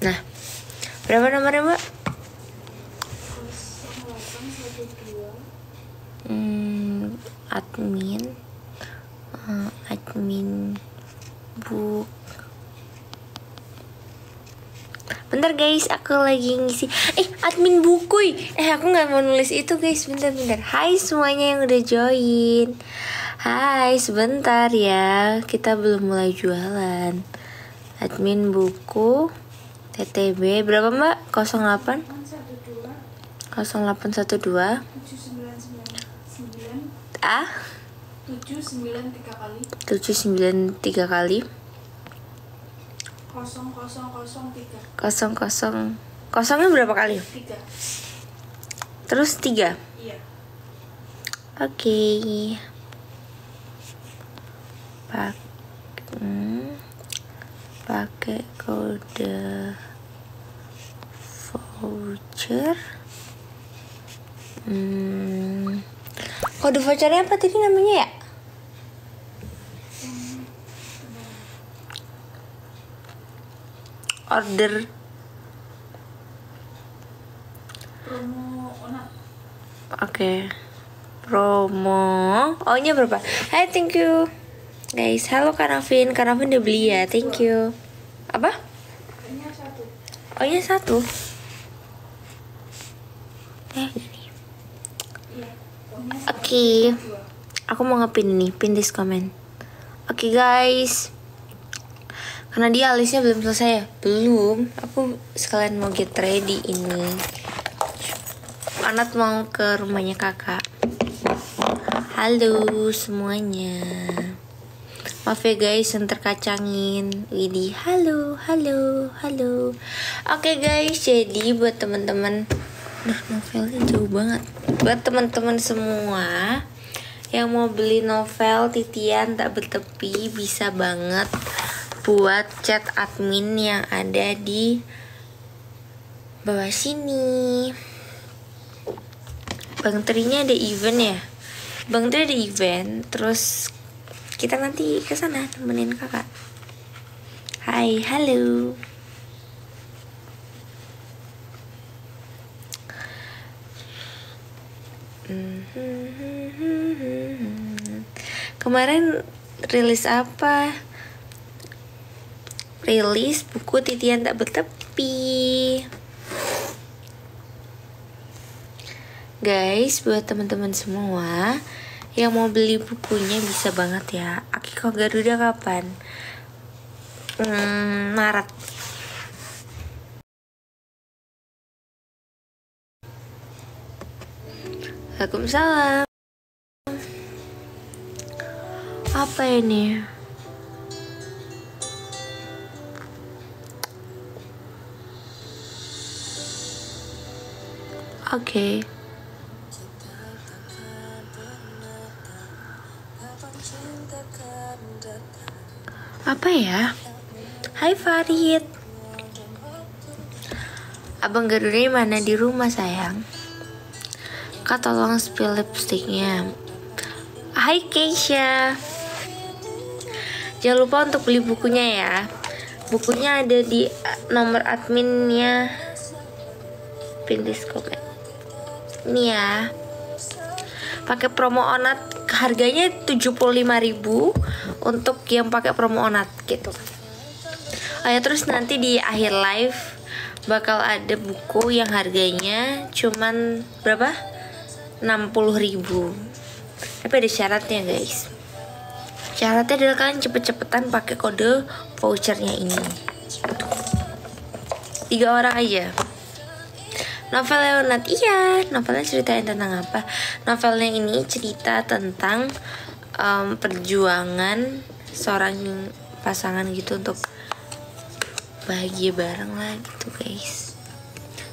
Nah, berapa nomornya Mbak? 0812 Admin book. Bentar guys, aku lagi ngisi. Admin buku. Aku nggak mau nulis itu guys. Bentar. Hai semuanya yang udah join. Hai, sebentar ya. Kita belum mulai jualan. Admin buku TTB berapa Mbak? 08 0812 7999 793 kali 0003. Kosongnya berapa kali? 3. Terus 3. Iya. Oke. Pakai kode voucher. Kode vouchernya apa tadi namanya ya? Order Promo Onat. Oke. Promo. Nya berapa? Hai, thank you guys. Halo Karafin udah beli ya, thank you. Apa? Kayaknya 1. Nya 1. Gini. Iya. Oke. Aku mau ngepin nih, pin this comment. Oke guys. Karena dia alisnya belum selesai ya? Belum. Aku sekalian mau get ready ini. Anat mau ke rumahnya kakak. Halo semuanya. Maaf ya guys yang terkacangin. Widih, halo. Oke guys, jadi buat teman-teman, novelnya jauh banget. Buat teman-teman semua yang mau beli novel titian tak bertepi, bisa banget buat chat admin yang ada di bawah sini. Bang Trinya ada event ya. Bang Tri ada event, terus kita nanti ke sana temenin kakak. Hai, halo. Kemarin rilis apa? Rilis buku titian tak bertepi. Guys, buat teman-teman semua yang mau beli bukunya bisa banget ya. Akiko Garuda kapan? Maret. Waalaikumsalam. Apa ini? Oke. Apa ya? Hai Farid. Abang Garuda mana? Di rumah sayang. Kak tolong spill lipsticknya. Hai Keisha. Jangan lupa untuk beli bukunya ya. Bukunya ada di nomor adminnya. Pin this comment. Ini ya. Pakai promo Onat, harganya 75.000 untuk yang pakai promo Onat gitu. Oh ya, terus nanti di akhir live bakal ada buku yang harganya cuman berapa? 60.000. Tapi ada syaratnya guys. Syaratnya adalah kalian cepet-cepetan pakai kode vouchernya ini. 3 orang aja. Novel Leonard, iya. Novelnya ceritain tentang apa? Novelnya ini cerita tentang perjuangan seorang pasangan gitu untuk bahagia bareng lah gitu guys.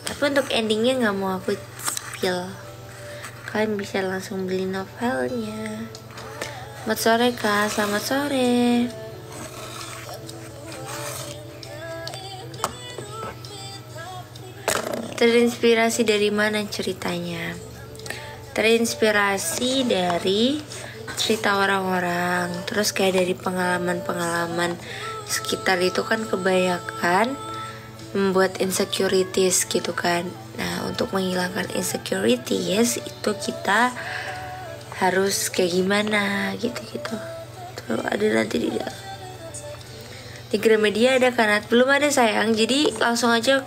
Tapi untuk endingnya nggak mau aku spill. Kalian bisa langsung beli novelnya. Selamat sore kak, selamat sore. Terinspirasi dari mana ceritanya? Terinspirasi dari cerita orang-orang, terus kayak dari pengalaman-pengalaman sekitar itu kan kebanyakan membuat insecurities gitu kan. Nah, untuk menghilangkan insecurities itu kita harus kayak gimana gitu-gitu. Tuh ada nanti di dalam. Di Gramedia ada kan? Belum ada sayang, jadi langsung aja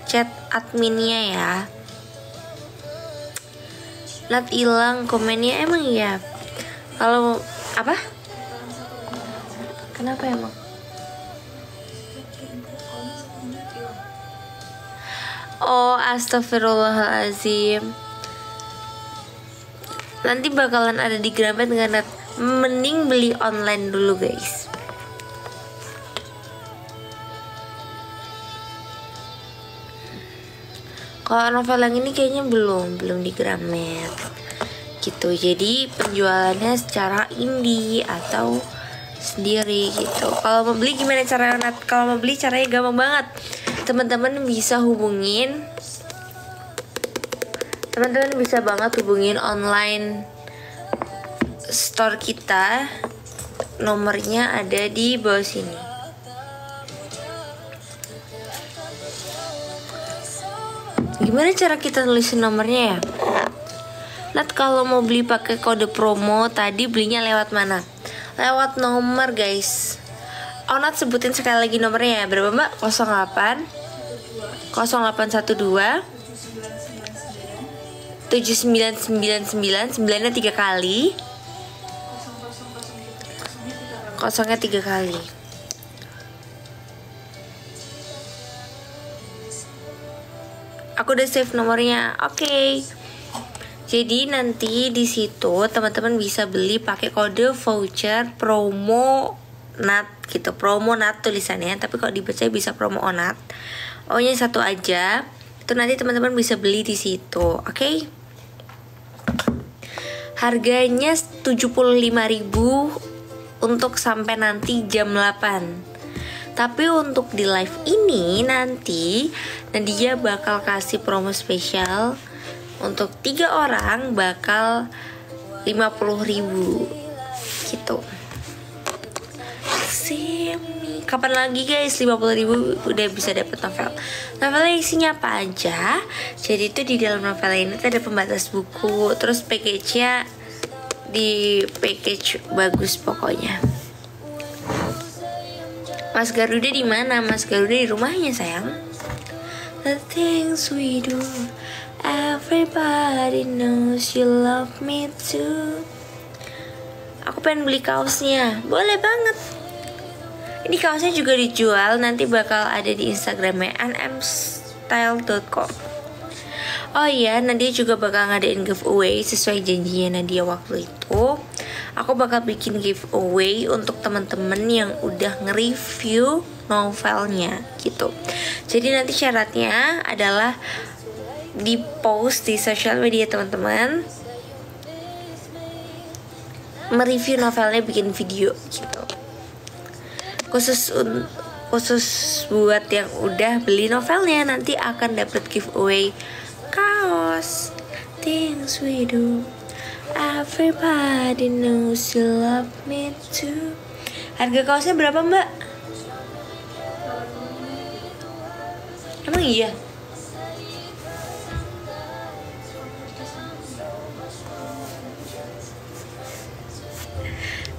chat adminnya ya. Nat hilang komennya, emang iya. Kalau apa? Kenapa emang? Oh, astagfirullahaladzim. Nanti bakalan ada di Gramet dengan Nat. Mending beli online dulu guys. Kalau novel yang ini kayaknya belum di Gramet gitu. Jadi penjualannya secara indie atau sendiri gitu. Kalau mau beli gimana caranya? Kalau mau beli caranya gampang banget. Teman-teman bisa hubungin. Teman-teman bisa banget hubungin online store kita. Nomornya ada di bawah sini. Gimana cara kita nulisin nomornya ya? Nat, kalau mau beli pakai kode promo tadi belinya lewat mana? Lewat nomor guys. Oh, Nat sebutin sekali lagi nomornya ya. Berapa mbak? 08 0812 7999 9-nya 3 kali. 0-nya 3 kali. Aku udah save nomornya. Oke. Jadi nanti di situ teman-teman bisa beli pakai kode voucher promo Nat gitu. Promo Nat tulisannya, tapi kalau dibaca bisa promo Onat. O-nya satu aja. Itu nanti teman-teman bisa beli di situ. Oke. Harganya 75.000 untuk sampai nanti jam 8. Tapi untuk di live ini nanti Nadia bakal kasih promo spesial. Untuk 3 orang bakal 50.000 gitu. Semi. Kapan lagi guys 50.000 udah bisa dapet novel. Novelnya isinya apa aja? Jadi itu di dalam novel ini ada pembatas buku. Terus package-nya di package bagus pokoknya. Mas Garuda di mana? Mas Garuda di rumahnya sayang. The things we do, everybody knows you love me too. Aku pengen beli kaosnya. Boleh banget. Ini kaosnya juga dijual. Nanti bakal ada di Instagramnya nmstyle.com. Oh iya, Nadia juga bakal ngadain giveaway sesuai janjinya Nadia waktu itu. Aku bakal bikin giveaway untuk teman-teman yang udah nge-review novelnya gitu. Jadi nanti syaratnya adalah di post di sosial media teman-teman, mereview novelnya, bikin video gitu. Khusus buat yang udah beli novelnya nanti akan dapat giveaway kaos. Things we do, everybody knows you love me too. Harga kaosnya berapa mbak? Emang iya?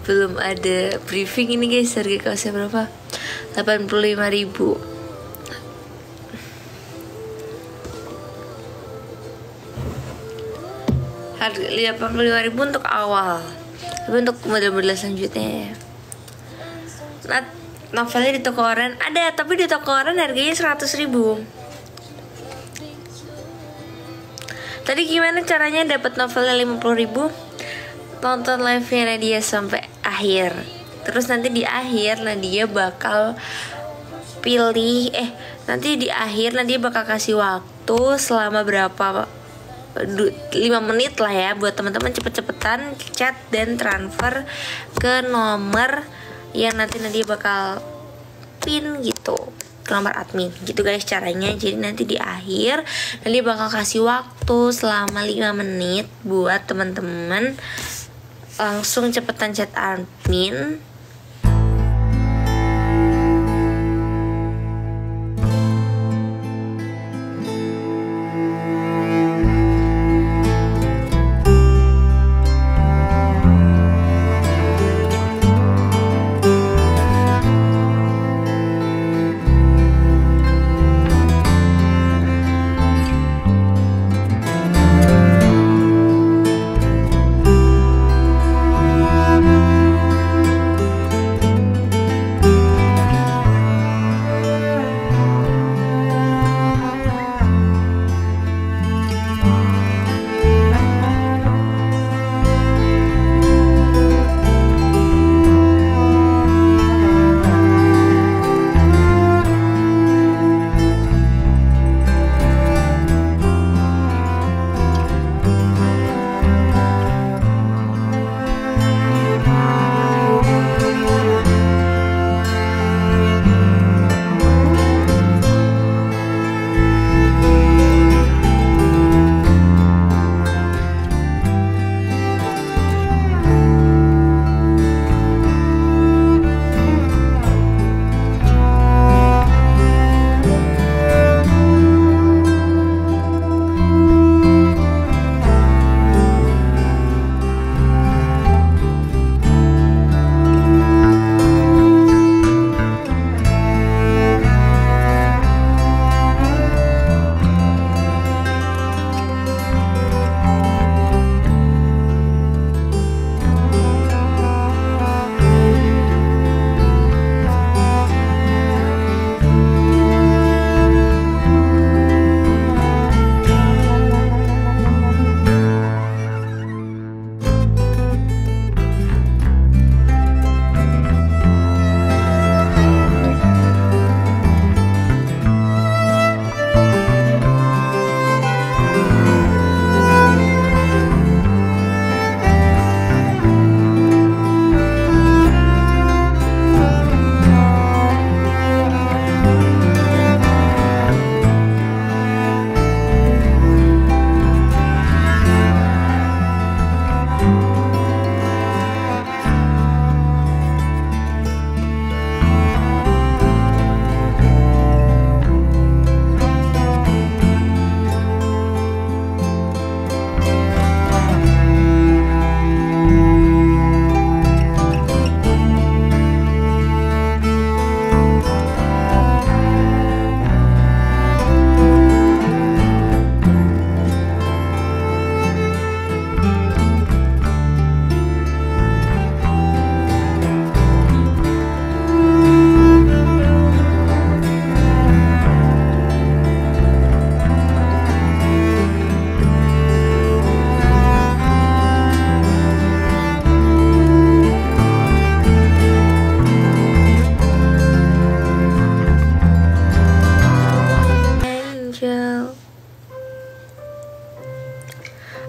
Belum ada briefing ini guys. Harga kaosnya berapa? 85.000. Harga 85.000 untuk awal. Tapi untuk model-model selanjutnya ya. Nah, novelnya di toko oren ada, tapi di toko oren harganya 100.000. Tadi gimana caranya dapat novelnya 50.000? Tonton live-nya Nadia sampai akhir. Terus nanti di akhir Nadia bakal pilih nanti di akhir Nadia bakal kasih waktu selama berapa 5 menit lah ya buat teman-teman cepet-cepetan chat dan transfer ke nomor yang nanti Nadia bakal pin gitu, ke nomor admin gitu guys caranya. Jadi nanti di akhir Nadia bakal kasih waktu selama 5 menit buat teman-teman langsung cepetan chat admin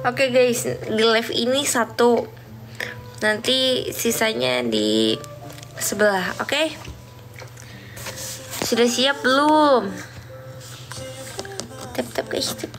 Oke guys, di live ini 1, nanti sisanya di sebelah. Oke? Sudah siap belum? Tap guys, tap.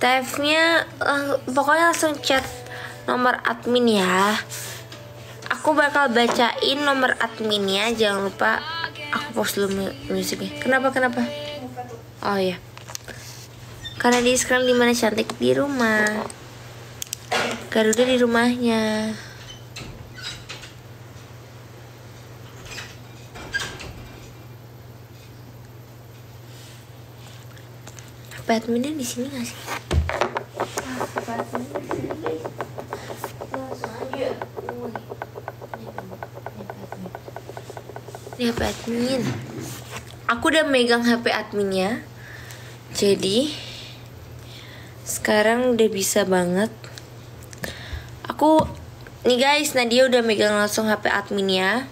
TF-nya pokoknya langsung chat nomor admin ya. Aku bakal bacain nomor adminnya. Jangan lupa aku post dulu musiknya. Kenapa? Oh ya, karena dia sekarang di mana cantik, di rumah. Garuda di rumahnya. Adminnya di sini nggak sih? Ini HP admin. Aku udah megang HP adminnya. Jadi sekarang udah bisa banget. Aku nih guys, Nadia udah megang langsung HP adminnya.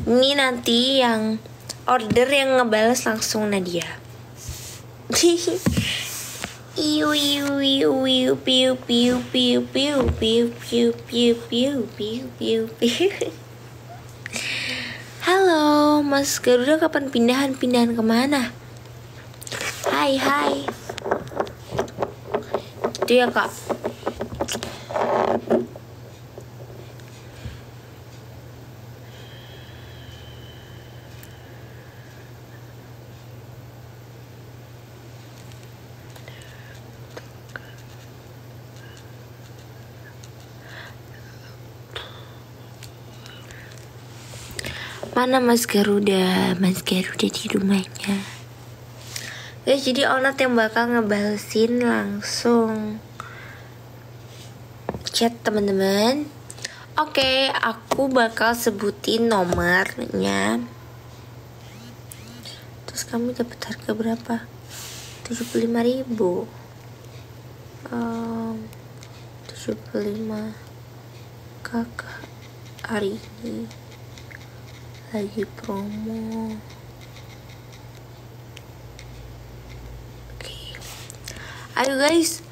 Ini nanti yang order yang ngebales langsung Nadia. Iu piu piu. Halo Mas Garuda, kapan pindahan kemana? Hai itu ya kak. Mana Mas Garuda? Mas Garuda di rumahnya. Guys, jadi Onat yang bakal ngebalesin langsung chat teman-teman. Oke, aku bakal sebutin nomornya. Terus kamu dapat harga berapa? 75.000. 75 kakak hari ini lagi promo. Oke. Ayo guys,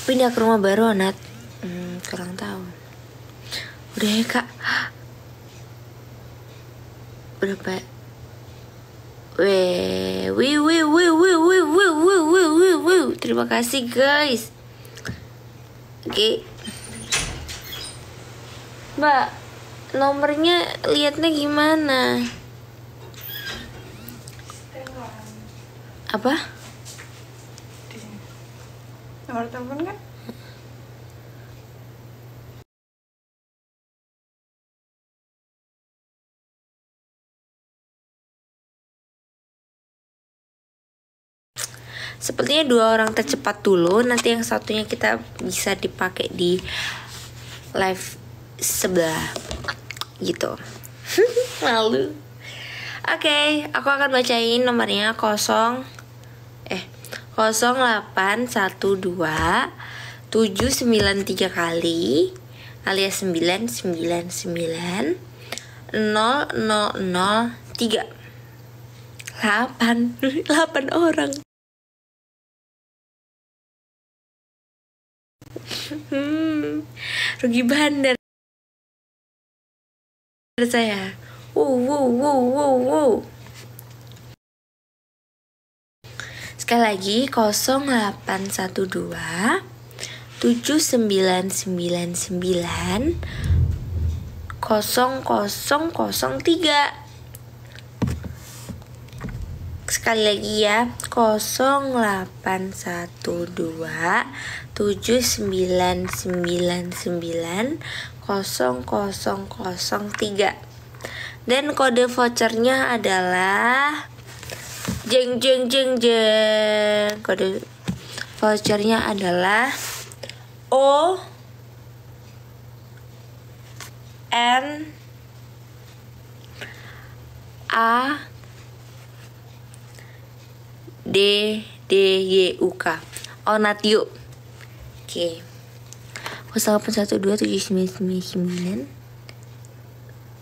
pindah ke rumah baru Nat. Kurang tahu. Udah ya kak. Berapa? Terima kasih guys. Oke. Mbak, nomornya liatnya gimana? Apa? Nomor telepon kan? Sepertinya 2 orang tercepat dulu. Nanti yang satunya kita bisa dipakai di live sebelah gitu. Malu. Oke, aku akan bacain nomornya 0812 793 kali alias 999 0003 8 orang. Rugi bandar saya. Wow. Sekali lagi 0812 7999 0003. Sekali lagi ya, 0812 7999 0003. Dan kode vouchernya adalah jeng. Kode Vouchernya adalah O N A D D Y U K. Onatyuk. Oke. 08127999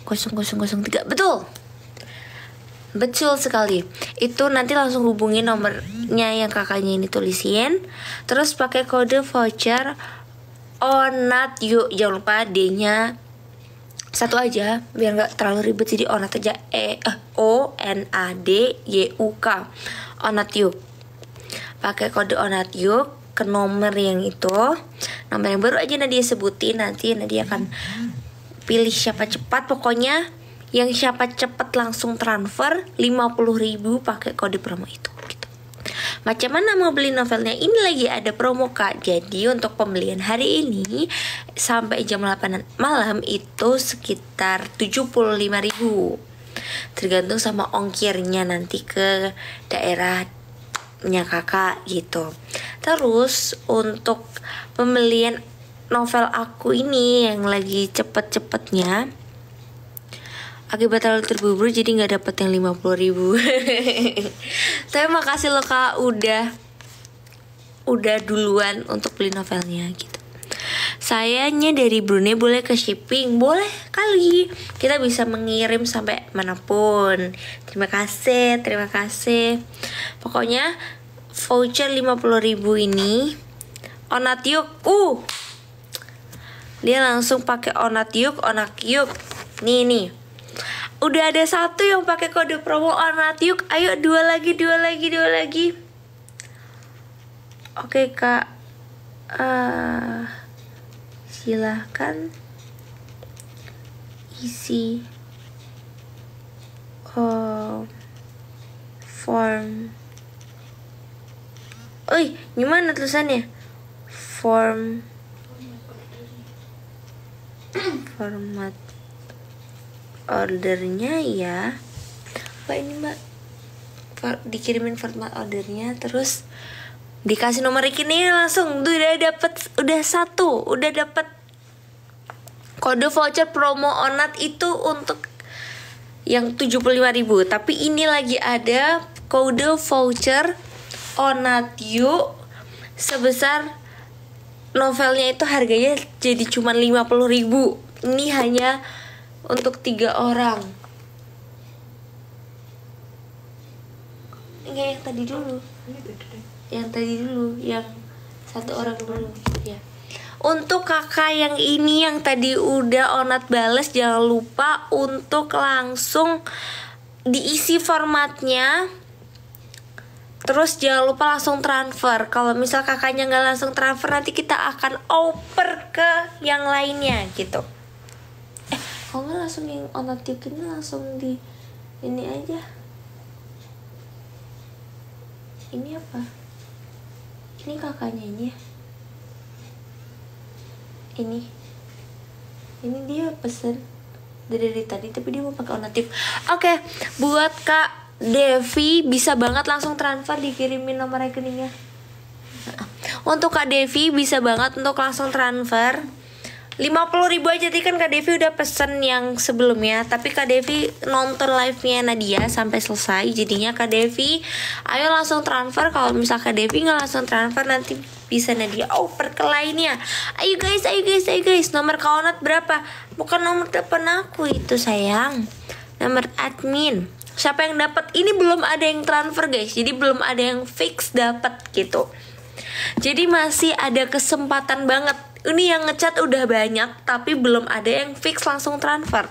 0003. Betul sekali. Itu nanti langsung hubungi nomornya yang kakaknya ini tulisin. Terus pakai kode voucher Onatyuk. Jangan lupa D-nya satu aja biar nggak terlalu ribet, jadi Onat aja. ONADYUK. Onatyuk. Pakai kode Onatyuk ke nomor yang itu. Nomor yang baru aja Nadia sebutin. Nanti Nadia akan pilih siapa cepat. Pokoknya yang siapa cepat langsung transfer 50.000 pakai kode promo itu gitu. Macam mana mau beli novelnya? Ini lagi ada promo Kak. Jadi untuk pembelian hari ini sampai jam 8 malam itu sekitar 75.000. Tergantung sama ongkirnya nanti ke daerahnya kakak gitu. Terus untuk pembelian novel aku ini yang lagi cepet-cepetnya, akibat terlalu terburu-buru jadi gak dapet yang 50.000. Tapi makasih loh Kak udah duluan untuk beli novelnya gitu. Sayanya dari Brunei boleh ke shipping? Boleh kali. Kita bisa mengirim sampai manapun. Terima kasih. Pokoknya voucher 50.000 ini Onatyuk. Dia langsung pakai Onatyuk. Nih. Udah ada satu yang pakai kode promo Onatyuk. Ayo dua lagi. Oke Kak. Silahkan isi form. Gimana tulisannya? Format ordernya ya. Apa ini Mbak? Dikirimin format ordernya, terus dikasih nomor rekening langsung. Udah dapet kode voucher promo Onat itu untuk yang 75.000. Tapi ini lagi ada kode voucher Onatyuk sebesar novelnya itu harganya jadi cuma 50.000. Ini hanya untuk 3 orang. Enggak, yang tadi dulu. Yang satu orang dulu ya. Untuk kakak yang ini yang tadi udah Onat bales, jangan lupa untuk langsung diisi formatnya. Terus jangan lupa langsung transfer. Kalau misal kakaknya nggak langsung transfer, nanti kita akan oper ke yang lainnya gitu. Kalau nggak langsung yang Onatyuk ini langsung di ini aja. Ini apa? Ini kakaknya ini ya. Ini dia pesen dari tadi, tapi dia mau pakai Onatyuk. Oke, buat Kak Devi bisa banget langsung transfer, dikirimin nomor rekeningnya. Untuk Kak Devi bisa banget untuk langsung transfer 50.000 aja. Tadi kan Kak Devi udah pesen yang sebelumnya, tapi Kak Devi nonton live-nya Nadia sampai selesai. Jadinya Kak Devi ayo langsung transfer. Kalau misal Kak Devi nggak langsung transfer, nanti bisa Nadia oper ke lainnya. Ayo guys. Nomor Kak Onat berapa? Bukan nomor telepon aku itu sayang, nomor admin. Siapa yang dapat? Ini belum ada yang transfer guys, jadi belum ada yang fix dapat gitu. Jadi masih ada kesempatan banget. Ini yang ngechat udah banyak, tapi belum ada yang fix langsung transfer.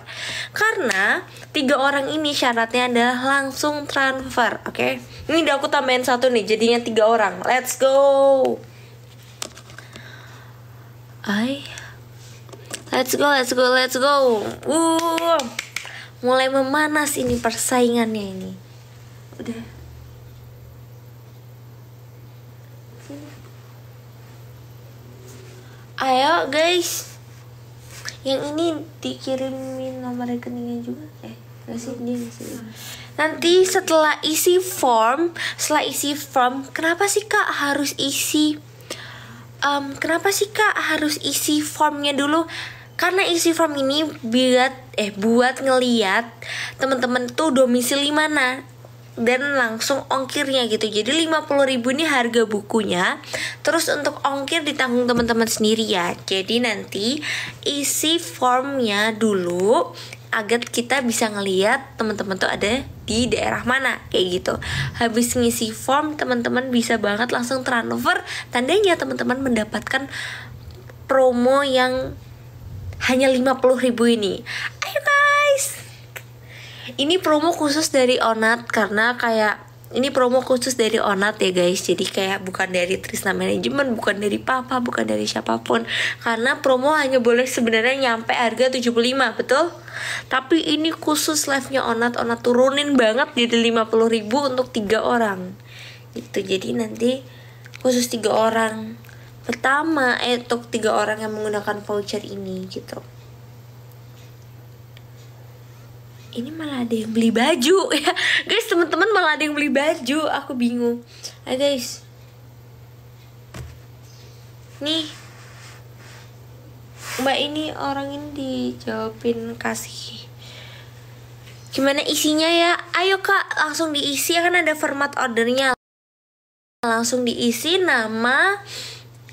Karena 3 orang ini syaratnya adalah langsung transfer. Oke. Ini udah aku tambahin 1 nih, jadinya 3 orang. Let's go. Let's go. Mulai memanas ini persaingannya ini. Udah. Ayo guys. Yang ini dikirimin nomor rekeningnya juga. Nggak sih, dia nggak sih. Nanti setelah isi form, kenapa sih Kak harus isi formnya dulu? Karena isi form ini buat ngeliat teman-teman tuh domisili mana dan langsung ongkirnya gitu. Jadi 50.000 ini harga bukunya. Terus untuk ongkir ditanggung teman-teman sendiri ya. Jadi nanti isi formnya dulu agar kita bisa ngeliat teman-teman tuh ada di daerah mana kayak gitu. Habis ngisi form, teman-teman bisa banget langsung transfer. Tandanya teman-teman mendapatkan promo yang hanya 50.000 ini. Ayo guys, ini promo khusus dari Onat, karena kayak ini promo khusus dari Onat ya guys. Jadi kayak bukan dari Trisna Manajemen, bukan dari Papa, bukan dari siapapun. Karena promo hanya boleh sebenarnya nyampe harga 75, betul? Tapi ini khusus live-nya Onat turunin banget jadi 50.000 untuk 3 orang. Gitu. Jadi nanti khusus 3 orang. Pertama untuk 3 orang yang menggunakan voucher ini gitu. Ini malah ada yang beli baju ya guys, teman-teman malah ada yang beli baju, aku bingung. Ayo guys, nih Mbak ini orang ini dijawabin kasih gimana isinya ya. Ayo Kak, langsung diisi, kan ada format ordernya. Langsung diisi nama,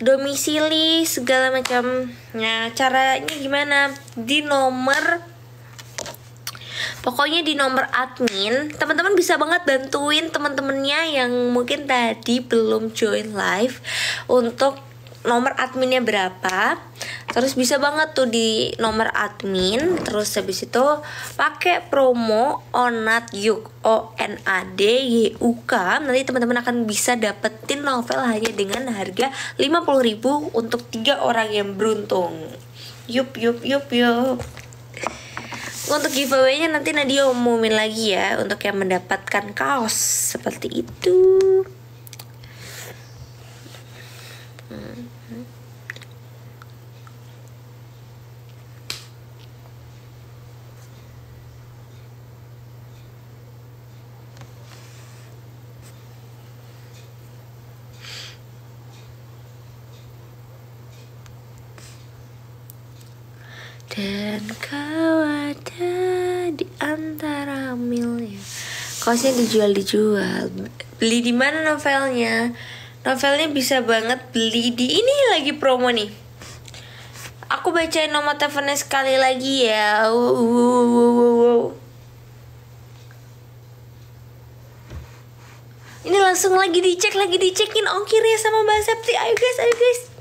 domisili, segala macam. Nah, caranya gimana? Pokoknya di nomor admin, teman-teman bisa banget bantuin teman-temannya yang mungkin tadi belum join live untuk nomor adminnya berapa. Terus bisa banget tuh di nomor admin. Terus habis itu pakai promo ONADYUK, ONADYUK. Nanti teman-teman akan bisa dapetin novel hanya dengan harga 50.000 untuk 3 orang yang beruntung. Yup. Untuk giveaway-nya nanti Nadia umumin lagi ya untuk yang mendapatkan kaos seperti itu. Dan kau ada di antara milnya. Kaosnya dijual. Beli di mana novelnya? Novelnya bisa banget beli di ini, lagi promo nih. Aku bacain nomor teleponnya sekali lagi ya. Ini langsung lagi dicekin ongkirnya sama Mbak Septi. Ayo guys.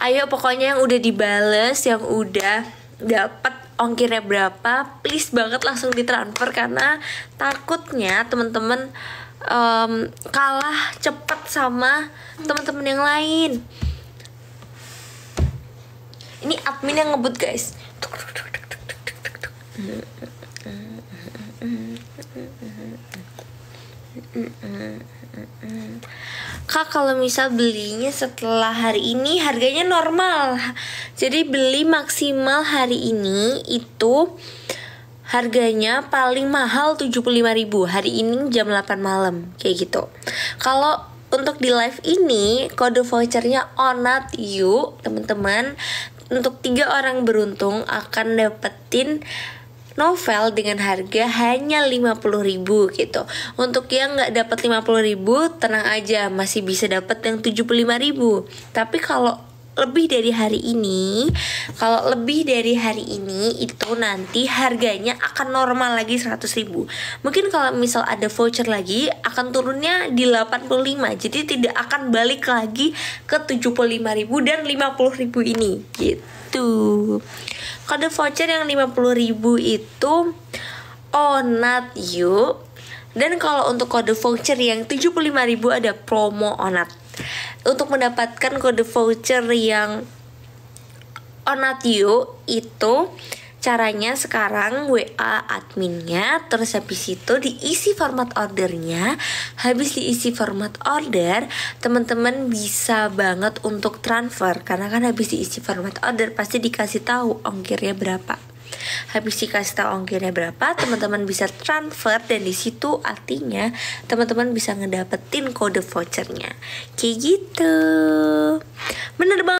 Ayo pokoknya yang udah dibales, yang udah dapat ongkirnya berapa, please banget langsung ditransfer, karena takutnya teman-teman kalah cepet sama teman-teman yang lain. Ini admin yang ngebut guys. Kak, kalau misal belinya setelah hari ini harganya normal. Jadi beli maksimal hari ini itu harganya paling mahal 75.000 hari ini jam 8 malam kayak gitu. Kalau untuk di live ini kode vouchernya ONADYUK, teman-teman. Untuk 3 orang beruntung akan dapetin novel dengan harga hanya 50.000 gitu. Untuk yang nggak dapat 50.000, tenang aja, masih bisa dapat yang 75.000. Tapi kalau lebih dari hari ini, itu nanti harganya akan normal lagi 100.000. Mungkin kalau misal ada voucher lagi akan turunnya di 85. Jadi tidak akan balik lagi ke 75.000 dan 50.000 ini gitu. Kode voucher yang 50.000 itu ONADYUK. Dan kalau untuk kode voucher yang 75.000 ada promo ONAT. Untuk mendapatkan kode voucher yang ONADYUK itu caranya sekarang WA adminnya, terus habis itu diisi format ordernya. Habis diisi format order, teman-teman bisa banget untuk transfer, karena kan habis diisi format order pasti dikasih tahu ongkirnya berapa. Habis dikasih tahu ongkirnya berapa, teman-teman bisa transfer, dan di situ artinya teman-teman bisa ngedapetin kode vouchernya. Kayak gitu. Bener banget.